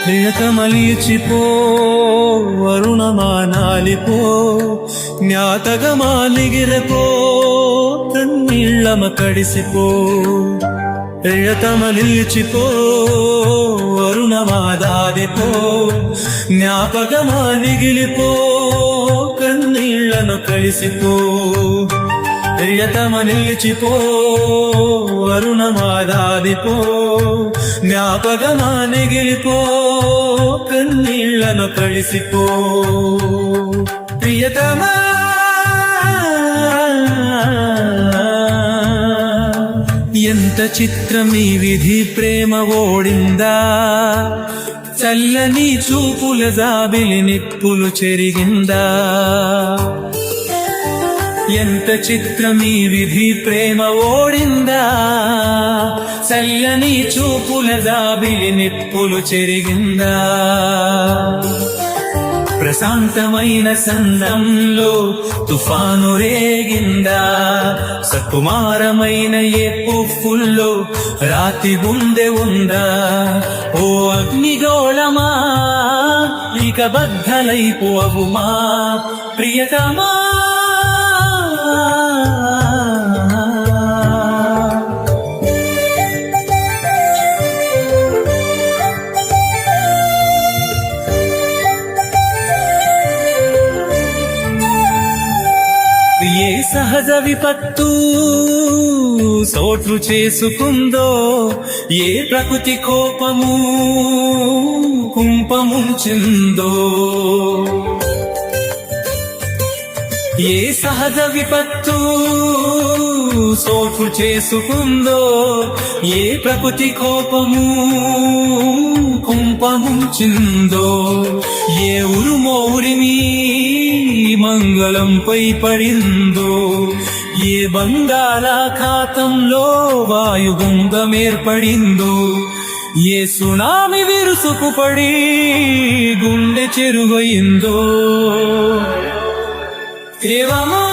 ప్రియతమలిచిపో వరుణమానాలిపో జ్ఞాతగమాలిగిరపో కన్నీళ్ళమ కడిసిపో ప్రియతమలిచిపో వరుణమాదాదిపో జ్ఞాపకమాలిగిలిపో కన్నీళ్ళను కలిసిపో ప్రియతమలిచిపో వరుణమాదాదిపో జ్ఞాపకమాలిగిలిపో కన్నీళ్ళను కలిసిపో ప్రియతమా ఎంత చిత్రమీ విధి ప్రేమ ఓడిందా చల్లని చూపుల జాబిలి నిప్పులు చెరిగిందా ఎంత చిత్రమీ విధి ప్రేమ ఓడిందా చల్లని చూపుల జాబిలి నిప్పులు చెరిగిందా ప్రశాంతమైన సందంలో తుఫాను రేగిందా సకుమారమైన ఏ పువ్వుల్లో రాతి గుండె ఉందా ఓ అగ్నిగోళమా ఇక బద్దలైపోవుమా ప్రియతమా ఏ సహజ విపత్తు సోట్లు చేసుకుందో ఏ ప్రకృతి కోపము కుంపముంచిందో ఏ సహజ విపత్తు సోట్లు చేసుకుందో ఏ ప్రకృతి కోపము కుంపముంచిందో ఏ ఉరుమోరిమి మంగళంపై పడిందో ఏ బంగాళాఖాతంలో వాయుగుండం ఏర్పడిందో ఏ సునామీ విరుసుకు పడి గుండె చెరుగయిందో దేవమా